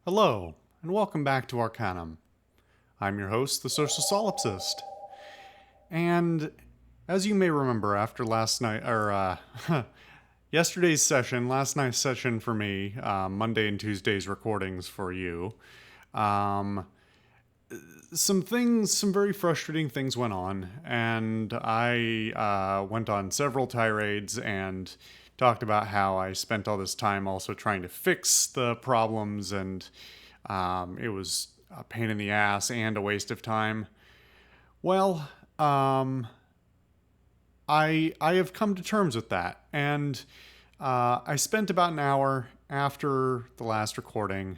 Hello, and welcome back to Arcanum. I'm your host, the Social Solipsist. And as you may remember, after yesterday's session, last night's session for me, Monday and Tuesday's recordings for you, um, some very frustrating things went on, and I went on several tirades and talked about how I spent all this time also trying to fix the problems, and it was a pain in the ass and a waste of time. Well, I have come to terms with that, and I spent about an hour after the last recording,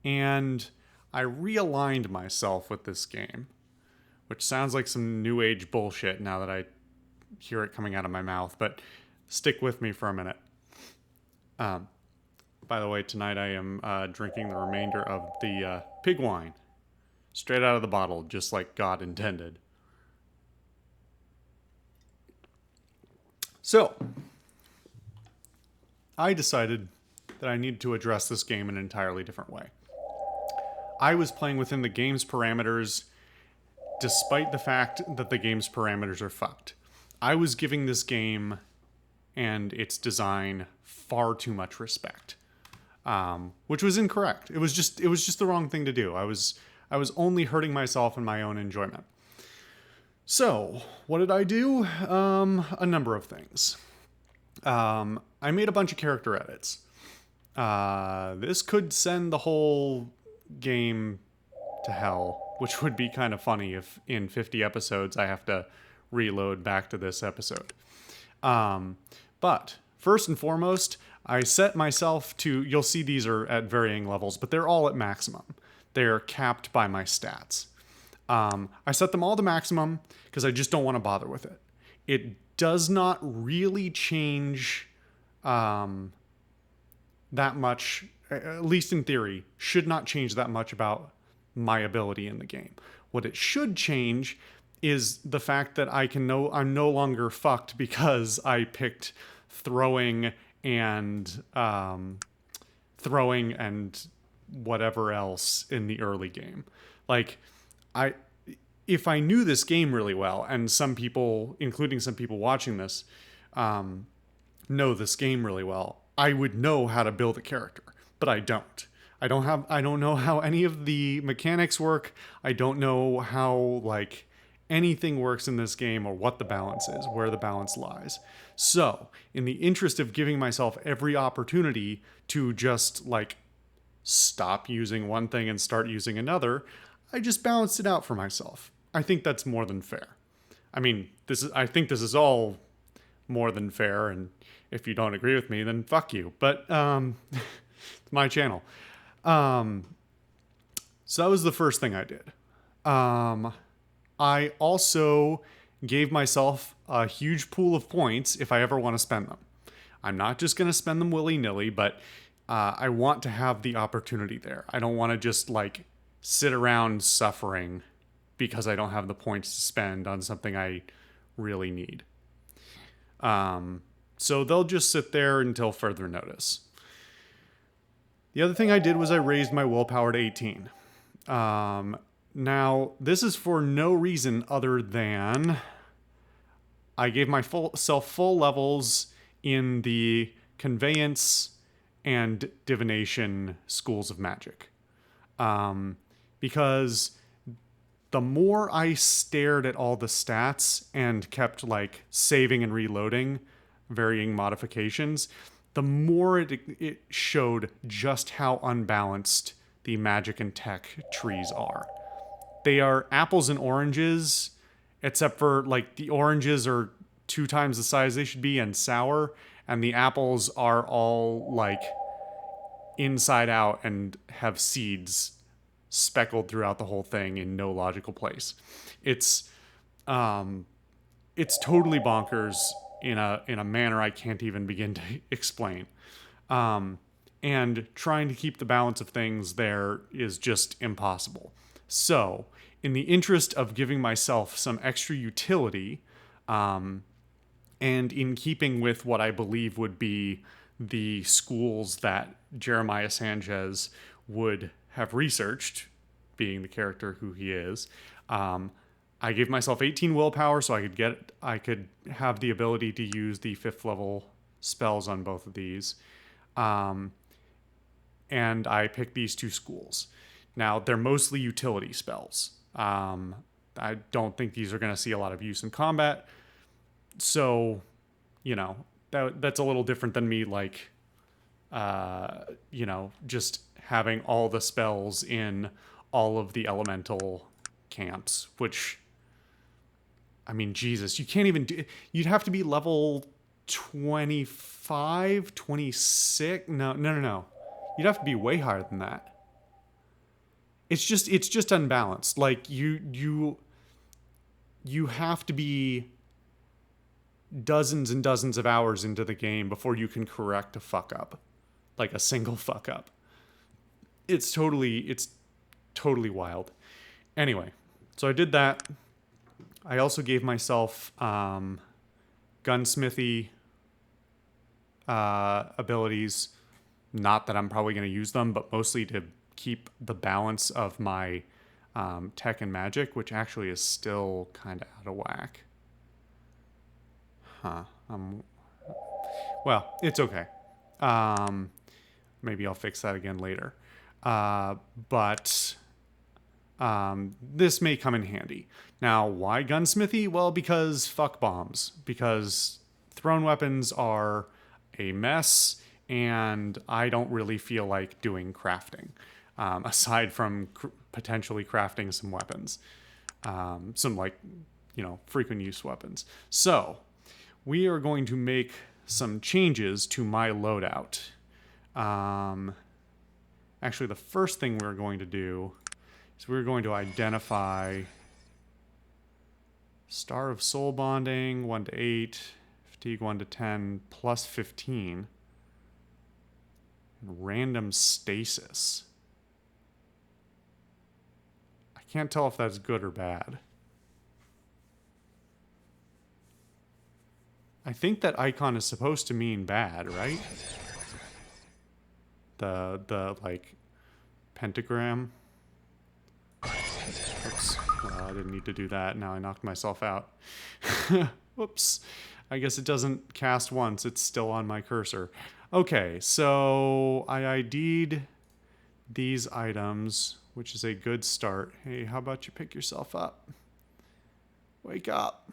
and I realigned myself with this game, which sounds like some new age bullshit now that I hear it coming out of my mouth, but stick with me for a minute. By the way, tonight I am drinking the remainder of the pig wine, straight out of the bottle, just like God intended. So, I decided that I needed to address this game in an entirely different way. I was playing within the game's parameters, despite the fact that the game's parameters are fucked. I was giving this game and its design far too much respect, which was incorrect. It was just the wrong thing to do. I was only hurting myself and my own enjoyment. So, what did I do? A number of things. I made a bunch of character edits. This could send the whole game to hell, which would be kind of funny if in 50 episodes I have to reload back to this episode. But first and foremost, I set myself to, you'll see these are at varying levels, but they're all at maximum. They're capped by my stats. I set them all to maximum because I just don't want to bother with it. It does not really change that much, at least in theory, should not change that much about my ability in the game. What it should change is the fact that I'm no longer fucked because I picked throwing and whatever else in the early game. Like, if I knew this game really well, and some people, including some people watching this, know this game really well, I would know how to build a character, but I don't. I don't know how any of the mechanics work. I don't know how anything works in this game or what the balance is, where the balance lies. So, in the interest of giving myself every opportunity to just stop using one thing and start using another, I just balanced it out for myself. I think that's more than fair. I mean, I think this is all more than fair, and if you don't agree with me, then fuck you. But it's my channel. So that was the first thing I did. I also gave myself a huge pool of points if I ever want to spend them. I'm not just going to spend them willy-nilly, but I want to have the opportunity there. I don't want to just sit around suffering because I don't have the points to spend on something I really need. So they'll just sit there until further notice. The other thing I did was I raised my willpower to 18. Now, this is for no reason other than I gave myself full levels in the conveyance and divination schools of magic. Because the more I stared at all the stats and kept saving and reloading varying modifications, the more it showed just how unbalanced the magic and tech trees are. They are apples and oranges, except for the oranges are 2 times the size they should be and sour, and the apples are all inside out and have seeds speckled throughout the whole thing in no logical place. It's totally bonkers in a manner I can't even begin to explain. And trying to keep the balance of things there is just impossible. So, in the interest of giving myself some extra utility, and in keeping with what I believe would be the schools that Jeremiah Sanchez would have researched, being the character who he is. I gave myself 18 willpower so I could have the ability to use the 5th level spells on both of these. And I picked these 2 schools. Now, they're mostly utility spells. I don't think these are going to see a lot of use in combat. So, that's a little different than me, like, just having all the spells in all of the elemental camps, which, I mean, Jesus, you can't even do, you'd have to be level 25, 26. No. You'd have to be way higher than that. It's just unbalanced. Like you have to be dozens and dozens of hours into the game before you can correct a fuck up. Like a single fuck up. It's totally wild. Anyway, so I did that. I also gave myself gunsmithy abilities. Not that I'm probably going to use them, but mostly to keep the balance of my tech and magic, which actually is still kind of out of whack. Well, it's okay. Maybe I'll fix that again later. But this may come in handy. Now, why gunsmithy? Well, because fuck bombs. Because thrown weapons are a mess, and I don't really feel like doing crafting, aside from potentially crafting some weapons. Some, like, frequent use weapons. So, we are going to make some changes to my loadout. Actually, the first thing we're going to do is we're going to identify Star of Soul Bonding, 1 to 8, Fatigue 1 to 10, plus 15, and Random Stasis. I can't tell if that's good or bad. I think that icon is supposed to mean bad, right? The like pentagram. Oops. Well, I didn't need to do that. Now I knocked myself out. Whoops. I guess it doesn't cast once. It's still on my cursor. Okay, so I ID'd these items, which is a good start. Hey, how about you pick yourself up? Wake up.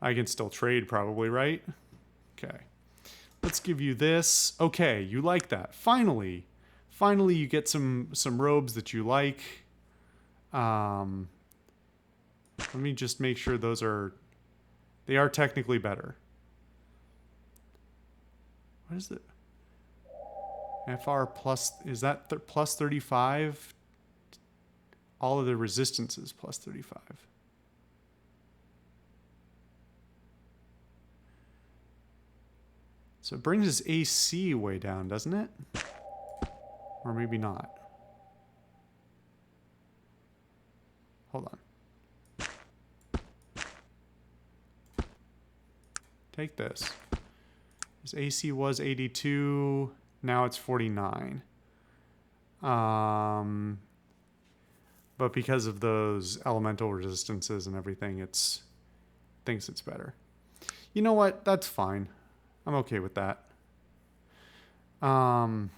I can still trade probably, right? Okay. Let's give you this. Okay, you like that. Finally you get some robes that you like. Let me just make sure they are technically better. What is it? FR plus, is that plus 35? All of the resistance is plus 35. So it brings his AC way down, doesn't it? Or maybe not. Hold on. Take this. His AC was 82. Now it's 49. But because of those elemental resistances and everything, thinks it's better. You know what? That's fine. I'm okay with that. I'm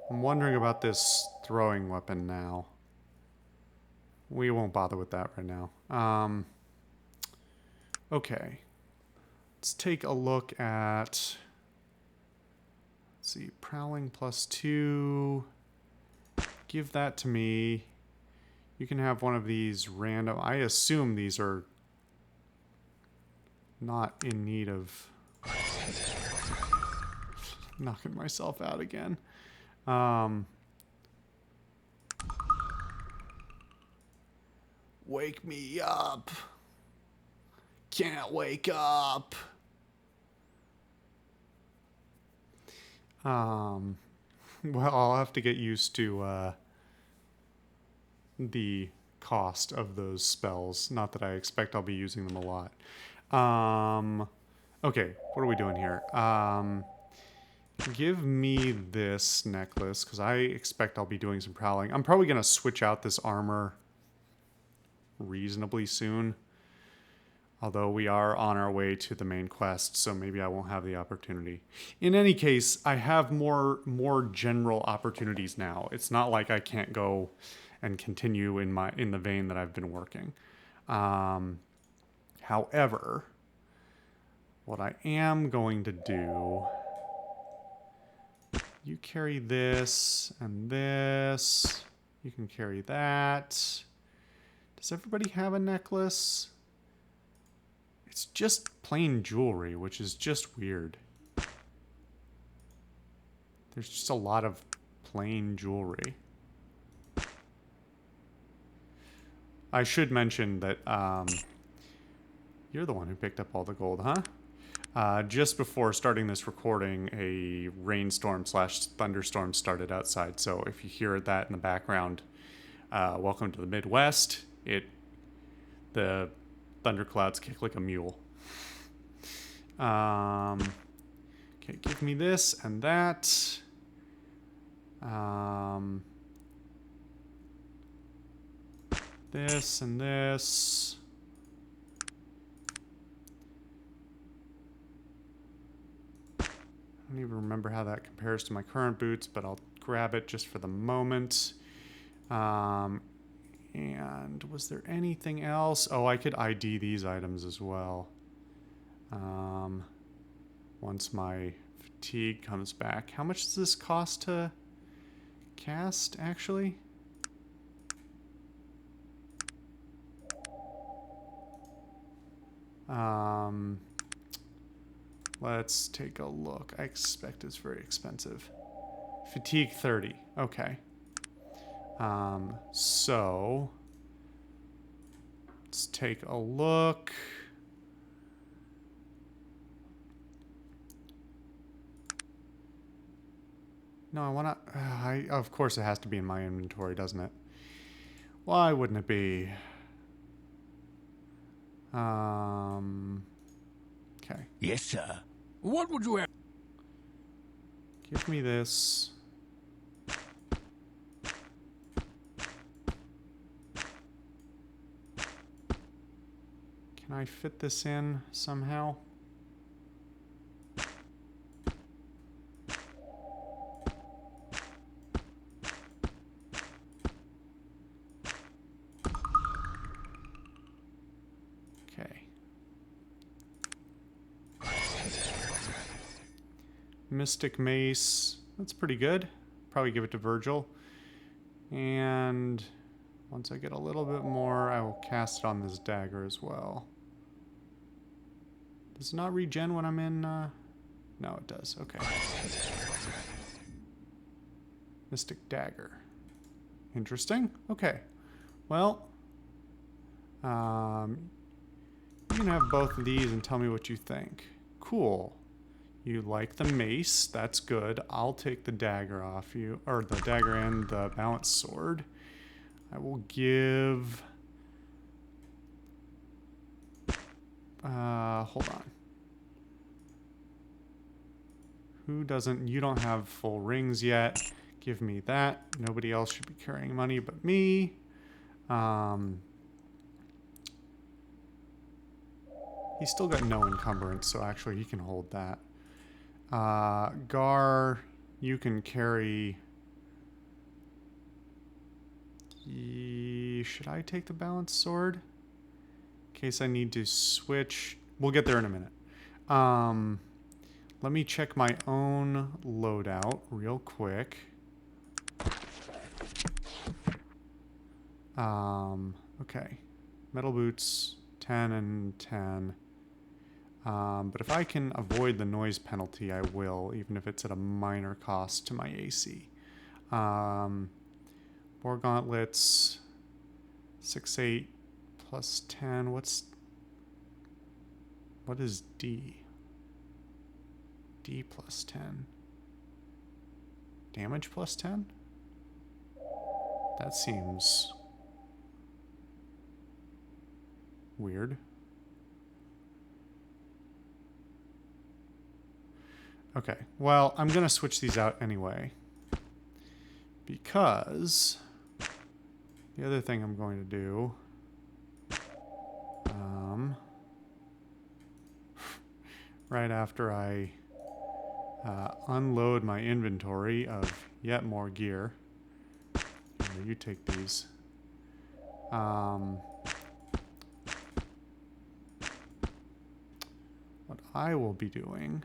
wondering about this throwing weapon now. We won't bother with that right now. Okay. Let's take a look at... Let's see. Prowling plus 2. Give that to me. You can have one of these random... I assume these are not in need of... knocking myself out again. Wake me up. Can't wake up. Well, I'll have to get used to the cost of those spells. Not that I expect I'll be using them a lot. Okay, what are we doing here? Give me this necklace, because I expect I'll be doing some prowling. I'm probably going to switch out this armor reasonably soon. Although we are on our way to the main quest, so maybe I won't have the opportunity. In any case, I have more general opportunities now. It's not like I can't go and continue in the vein that I've been working. However, what I am going to do, you carry this and this. You can carry that. Does everybody have a necklace? It's just plain jewelry, which is just weird. There's just a lot of plain jewelry. I should mention that you're the one who picked up all the gold, huh? Just before starting this recording, a rainstorm / thunderstorm started outside. So if you hear that in the background, welcome to the Midwest. The thunderclouds kick like a mule. Okay, give me this and that. This and this. I don't even remember how that compares to my current boots, but I'll grab it just for the moment. And was there anything else? Oh, I could ID these items as well. Once my fatigue comes back. How much does this cost to cast, actually? Let's take a look. I expect it's very expensive. Fatigue 30. Okay. So let's take a look. No, I want to... of course it has to be in my inventory, doesn't it? Why wouldn't it be? Okay. Yes, sir. What would you have? Give me this. Can I fit this in somehow? Okay. Mystic Mace. That's pretty good. Probably give it to Virgil. And once I get a little bit more, I will cast it on this dagger as well. Does it not regen when I'm in... No, it does. Okay. Mystic Dagger. Interesting. Okay. Well, you can have both of these and tell me what you think. Cool. You like the mace. That's good. I'll take the dagger off you. Or the dagger and the balanced sword. I will give... hold on. Who doesn't... You don't have full rings yet. Give me that. Nobody else should be carrying money but me. He's still got no encumbrance, so actually he can hold that. Gar, you can carry... Should I take the balanced sword? In case I need to switch. We'll get there in a minute. Let me check my own loadout real quick. Okay. Metal boots, 10 and 10. But if I can avoid the noise penalty, I will, even if it's at a minor cost to my AC. War gauntlets, 6/8 plus 10. What is D? D plus 10. Damage plus 10? That seems weird. Okay, well, I'm gonna switch these out anyway. Because the other thing I'm going to do... right after I unload my inventory of yet more gear. Here, you take these. What I will be doing...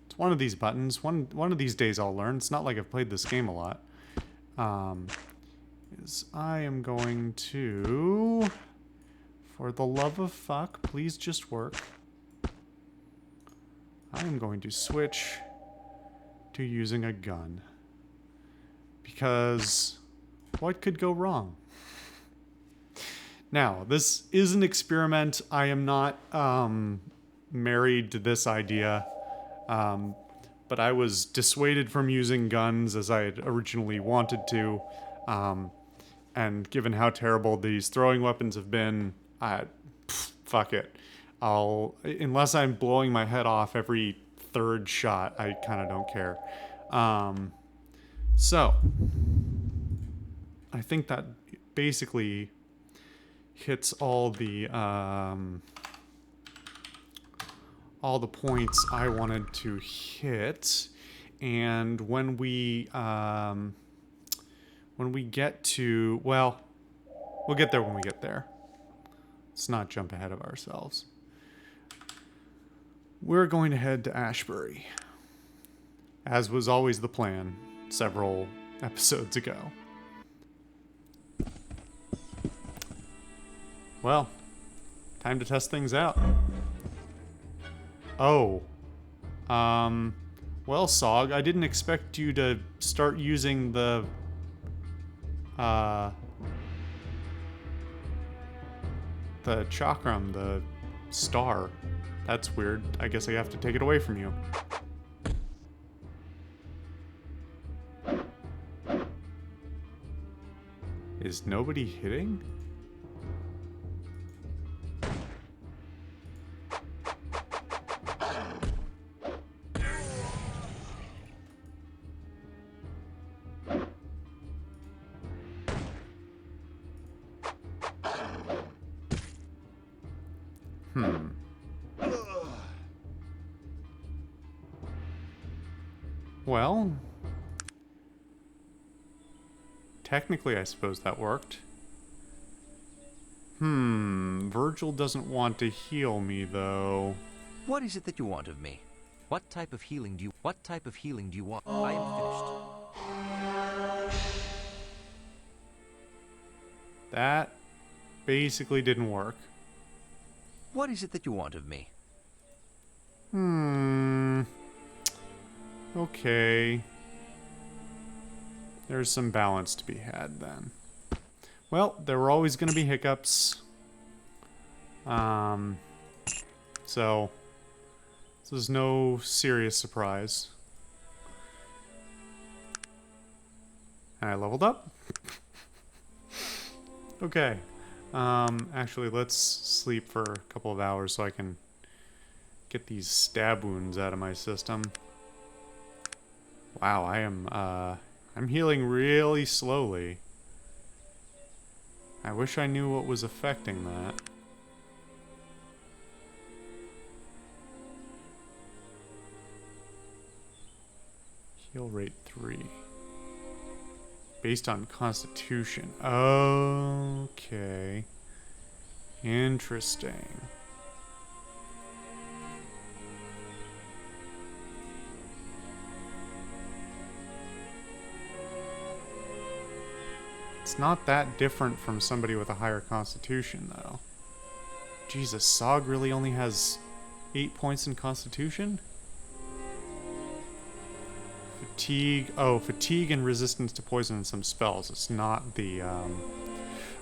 It's one of these buttons. One of these days I'll learn. It's not like I've played this game a lot. Is I am going to... For the love of fuck, please just work. I am going to switch to using a gun. Because what could go wrong? Now, this is an experiment. I am not married to this idea. But I was dissuaded from using guns as I had originally wanted to. And given how terrible these throwing weapons have been, fuck it. Unless I'm blowing my head off every third shot, I kind of don't care. So, I think that basically hits all the points I wanted to hit. And when we get to, well, we'll get there when we get there. Let's not jump ahead of ourselves. We're going to head to Ashbury, as was always the plan several episodes ago. Well, time to test things out. Oh. Well, Sog, I didn't expect you to start using the chakram, the star. That's weird. I guess I have to take it away from you. Is nobody hitting? Well, technically I suppose that worked. Virgil doesn't want to heal me though. What is it that you want of me? What type of healing do you want? I am finished. That basically didn't work. What is it that you want of me? Okay. There's some balance to be had then. Well, there were always going to be hiccups. So this is no serious surprise. And I leveled up. Okay. Actually, let's sleep for a couple of hours so I can get these stab wounds out of my system. Wow, I'm healing really slowly. I wish I knew what was affecting that. Heal rate 3. Based on constitution. Okay. Interesting. It's not that different from somebody with a higher constitution, though. Jesus, Sog really only has 8 points in constitution? Fatigue. Oh, fatigue and resistance to poison and some spells. It's not the,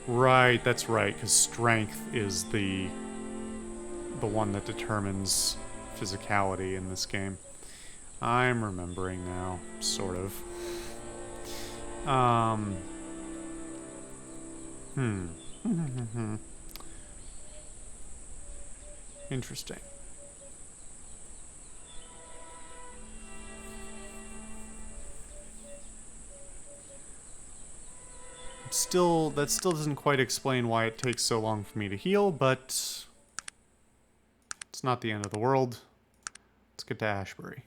Right, that's right, because strength is the one that determines physicality in this game. I'm remembering now, sort of. Interesting. that still doesn't quite explain why it takes so long for me to heal, but it's not the end of the world. Let's get to Ashbury.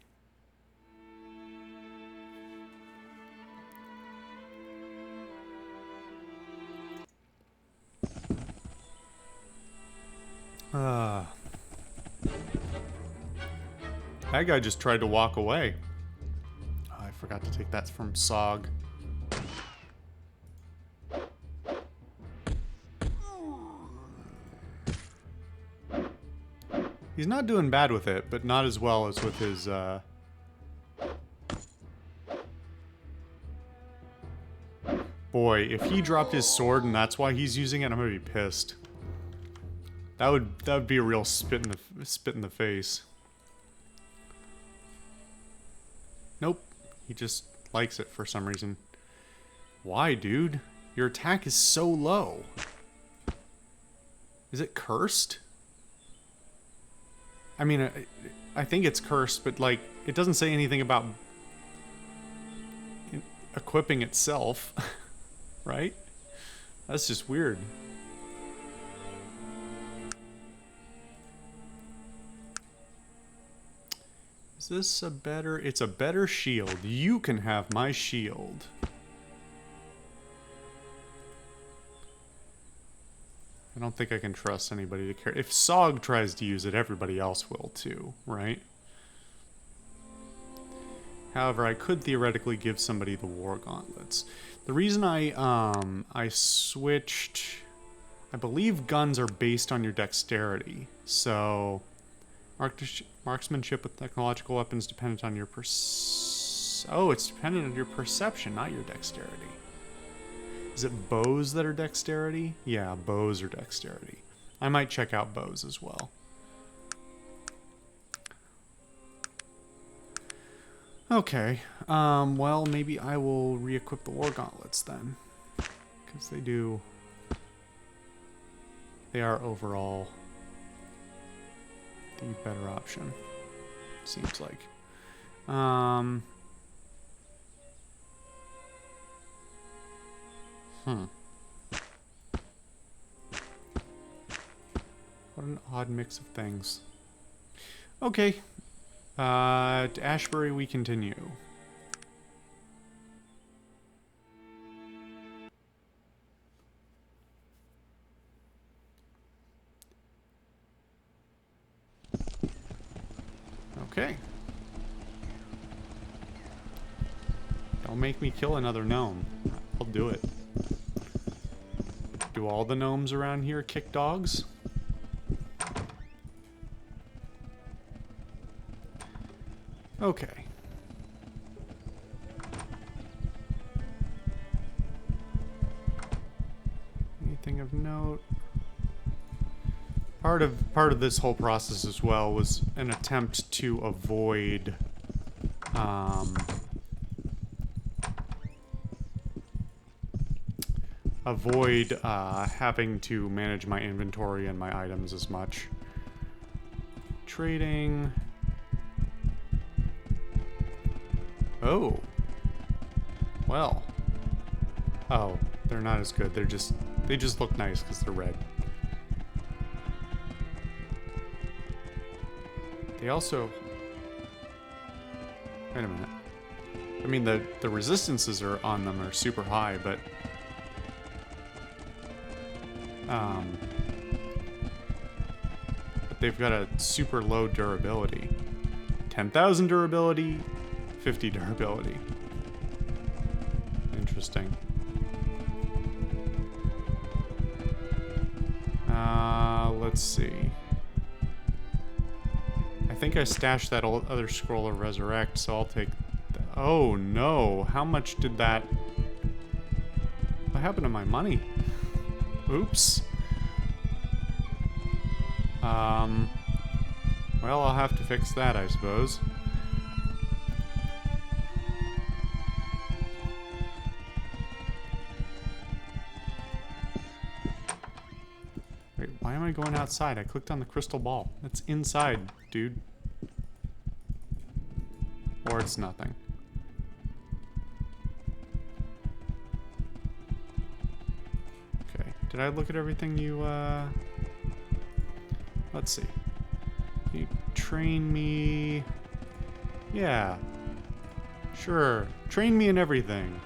That guy just tried to walk away. Oh, I forgot to take that from Sog. He's not doing bad with it, but not as well as with his, Boy, if he dropped his sword and that's why he's using it, I'm gonna be pissed. That would be a real spit in the face. Nope. He just likes it for some reason. Why, dude? Your attack is so low. Is it cursed? I mean, I think it's cursed, but, like, it doesn't say anything about equipping itself, right? That's just weird. Is this a better... It's a better shield. You can have my shield. I don't think I can trust anybody to carry... If Sog tries to use it, everybody else will too, right? However, I could theoretically give somebody the War Gauntlets. The reason I switched... I believe guns are based on your dexterity. So... Marksmanship with technological weapons dependent on your Oh, it's dependent on your perception, not your dexterity. Is it bows that are dexterity? Yeah, bows are dexterity. I might check out bows as well. Okay, well, maybe I will re-equip the War Gauntlets then. Because they are overall the better option, seems like. What an odd mix of things. Okay. To Ashbury we continue. Okay. Don't make me kill another gnome. I'll do it. Do all the gnomes around here kick dogs? Okay. Anything of note? Part of this whole process as well was an attempt to avoid having to manage my inventory and my items as much. Trading. Oh. Well. Oh, they're not as good. They just look nice because they're red. They also... Wait a minute. I mean, the resistances on them are super high, but... but they've got a super low durability. 10,000 durability, 50 durability. Interesting. Let's see. I think I stashed that other scroll of Resurrect, so I'll take... Oh, no. How much did that... What happened to my money? Oops. Well, I'll have to fix that, I suppose. Wait, why am I going outside? I clicked on the crystal ball. It's inside, dude. Or it's nothing. Did I look at everything you, let's see. You train me... Yeah. Sure. Train me in everything.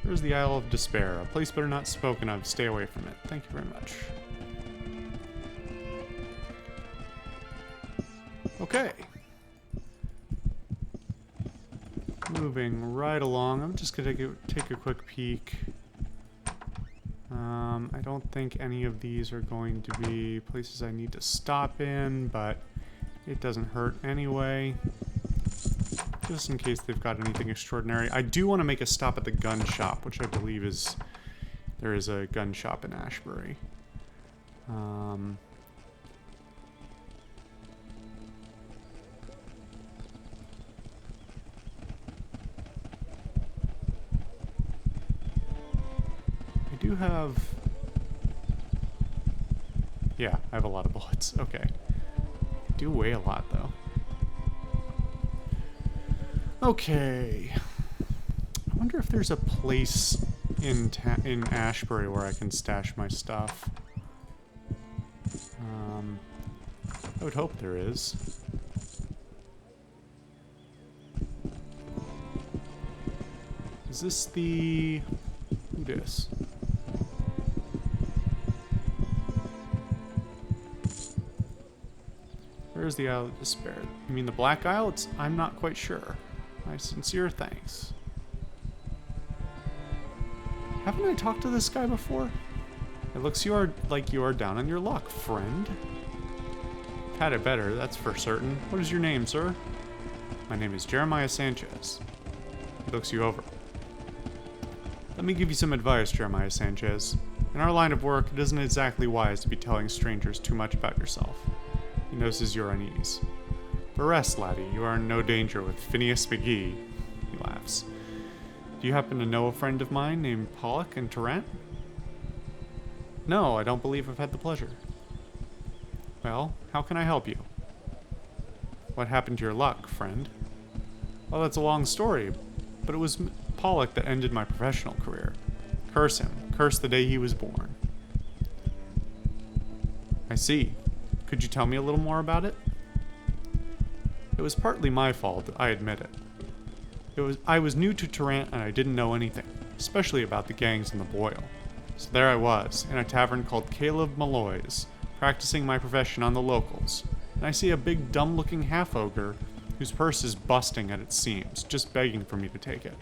Here's the Isle of Despair. A place better not spoken of. Stay away from it. Thank you very much. Okay. Moving right along. I'm just gonna take a quick peek. I don't think any of these are going to be places I need to stop in, but it doesn't hurt anyway. Just in case they've got anything extraordinary. I do want to make a stop at the gun shop, which I believe is... There is a gun shop in Ashbury. I do have... Yeah, I have a lot of bullets. Okay. I do weigh a lot, though. Okay. I wonder if there's a place in Ashbury where I can stash my stuff. I would hope there is. Is this the... Who dis? Where's the Isle of Despair? You mean the Black Isle? I'm not quite sure. My sincere thanks. Haven't I talked to this guy before? It looks like you are down on your luck, friend. Had it better, that's for certain. What is your name, sir? My name is Jeremiah Sanchez. He looks you over. Let me give you some advice, Jeremiah Sanchez. In our line of work, it isn't exactly wise to be telling strangers too much about yourself. He notices you're unease. But rest, laddie, you are in no danger with Phineas McGee. He laughs. Do you happen to know a friend of mine named Pollock in Tarrant? No, I don't believe I've had the pleasure. Well, how can I help you? What happened to your luck, friend? Well, that's a long story, but it was Pollock that ended my professional career. Curse him. Curse the day he was born. I see. Could you tell me a little more about it? It was partly my fault, I admit it. I was new to Tarrant and I didn't know anything, especially about the gangs in the Boyle. So there I was, in a tavern called Caleb Malloy's, practicing my profession on the locals, and I see a big dumb-looking half-ogre whose purse is busting at its seams, just begging for me to take it.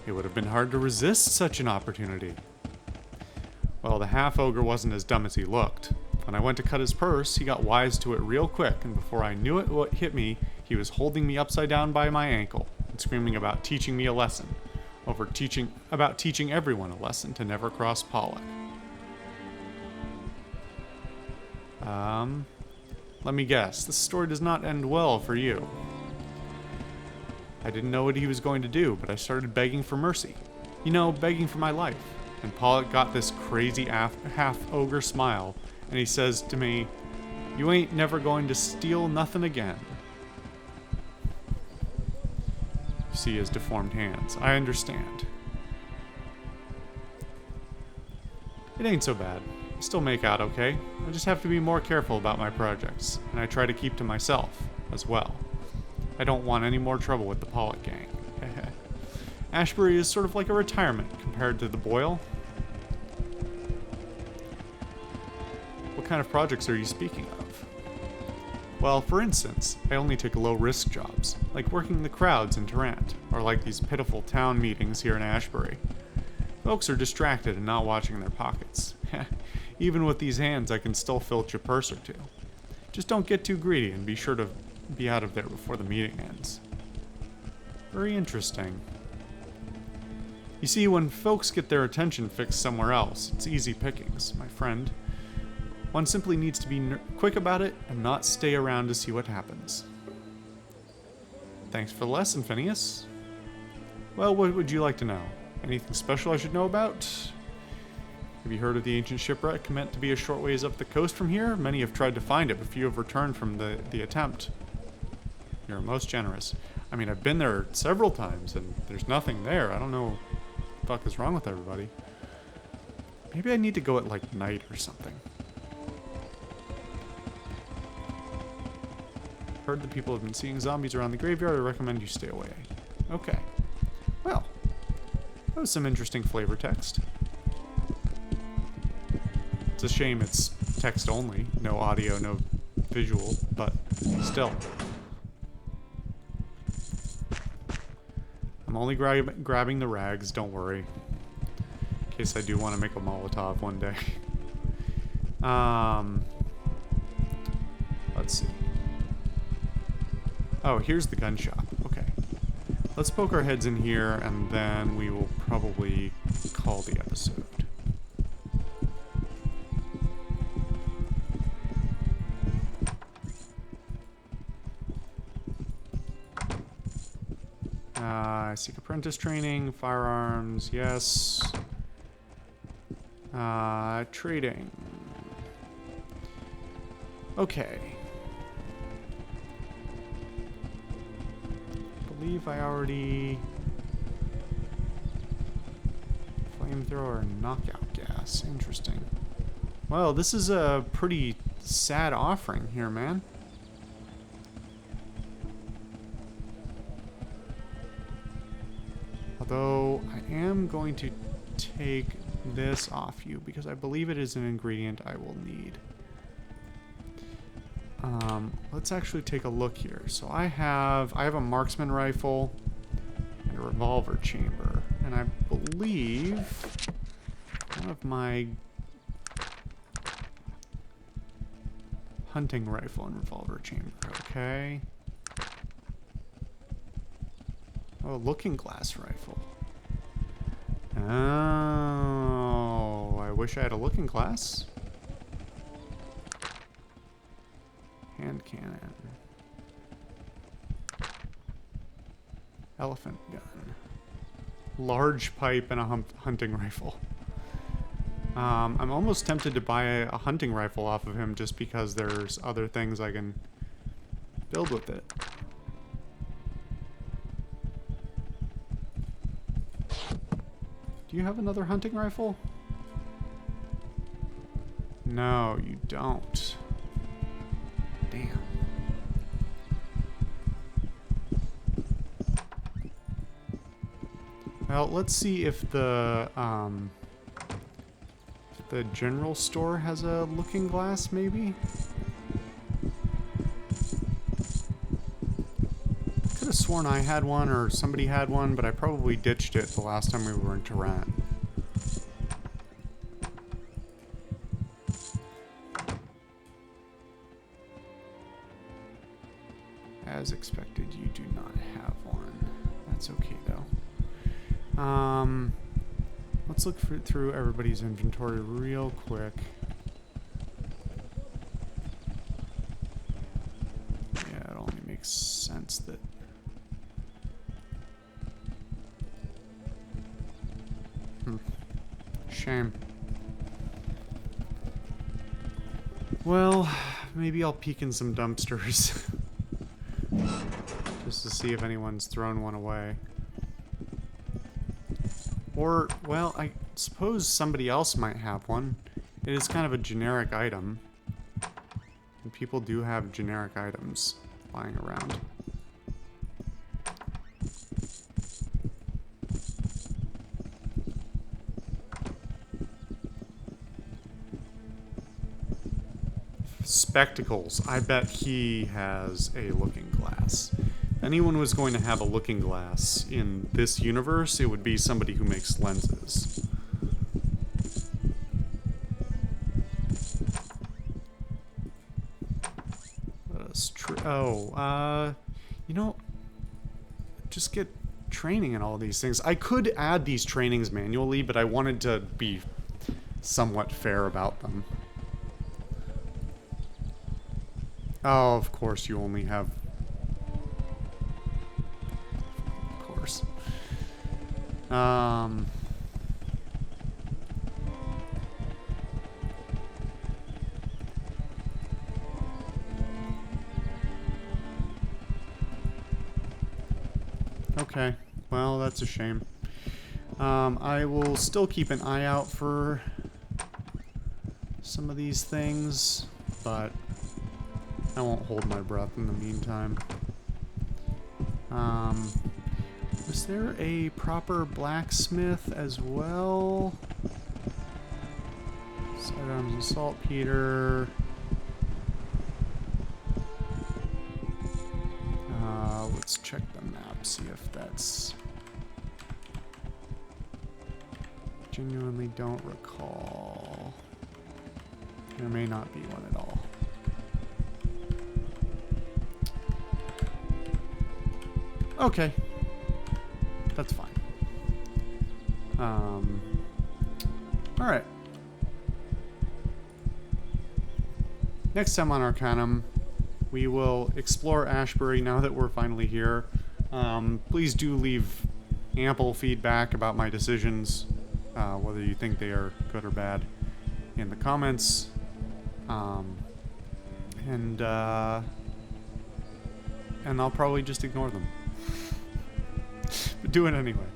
It would have been hard to resist such an opportunity. Well, the half-ogre wasn't as dumb as he looked. When I went to cut his purse, he got wise to it real quick, and before I knew it what hit me, he was holding me upside down by my ankle and screaming about teaching me a lesson, about teaching everyone a lesson to never cross Pollock. Let me guess, this story does not end well for you. I didn't know what he was going to do, but I started begging for mercy. You know, begging for my life. And Pollock got this crazy half-ogre smile, and he says to me, "You ain't never going to steal nothing again." You see his deformed hands. I understand. It ain't so bad. I still make out okay. I just have to be more careful about my projects, and I try to keep to myself as well. I don't want any more trouble with the Pollock gang. Ashbury is sort of like a retirement compared to the Boyle. What kind of projects are you speaking of? Well, for instance, I only take low-risk jobs, like working the crowds in Tarrant, or like these pitiful town meetings here in Ashbury. Folks are distracted and not watching their pockets. Even with these hands, I can still filch a purse or two. Just don't get too greedy and be sure to be out of there before the meeting ends. Very interesting. You see, when folks get their attention fixed somewhere else, it's easy pickings, my friend. One simply needs to be quick about it and not stay around to see what happens. Thanks for the lesson, Phineas. Well, what would you like to know? Anything special I should know about? Have you heard of the ancient shipwreck meant to be a short ways up the coast from here? Many have tried to find it, but few have returned from the attempt. You're most generous. I mean, I've been there several times, and there's nothing there. I don't know what the fuck is wrong with everybody. Maybe I need to go at, like, night or something. Heard that people have been seeing zombies around the graveyard. I recommend you stay away. Okay. Well, that was some interesting flavor text. It's a shame it's text only. No audio, no visual, but still. I'm only grabbing the rags, don't worry. In case I do want to make a Molotov one day. Let's see. Oh, here's the gun shop. Okay. Let's poke our heads in here, and then we will probably call the episode. Seek apprentice training, firearms, yes. Trading. Okay. I believe I already... Flamethrower and knockout gas. Interesting. Well, this is a pretty sad offering here, man. Although, I am going to take this off you because I believe it is an ingredient I will need. Let's actually take a look here. So I have a marksman rifle and a revolver chamber. And I believe one of my hunting rifle and revolver chamber. Okay. Oh, looking glass rifle. Oh, I wish I had a looking glass. Hand cannon. Elephant gun. Large pipe and a hunting rifle. I'm almost tempted to buy a hunting rifle off of him just because there's other things I can build with it. Do you have another hunting rifle? No, you don't. Damn. Well, let's see if the general store has a looking glass, maybe? Could have sworn I had one or somebody had one, but I probably ditched it the last time we were in Tehran. As expected, you do not have one. That's okay, though. Let's look through everybody's inventory real quick. Yeah, it only makes sense that... Shame. Well, maybe I'll peek in some dumpsters. Just to see if anyone's thrown one away. Or, well, I suppose somebody else might have one. It is kind of a generic item. And people do have generic items lying around. Spectacles. I bet he has a looking glass. If anyone was going to have a looking glass in this universe, it would be somebody who makes lenses. Let us you know, just get training in all these things. I could add these trainings manually, but I wanted to be somewhat fair about them. Oh, of course you only have... Of course. Okay. Well, that's a shame. I will still keep an eye out for some of these things, but I won't hold my breath in the meantime. Was there a proper blacksmith as well? Sidearms and saltpeter. Let's check the map, see if that's... Genuinely don't recall. There may not be one at all. Okay. That's fine. Alright. Next time on Arcanum, we will explore Ashbury now that we're finally here. Please do leave ample feedback about my decisions, whether you think they are good or bad, in the comments. And I'll probably just ignore them. But do it anyway.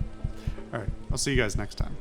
Alright, I'll see you guys next time.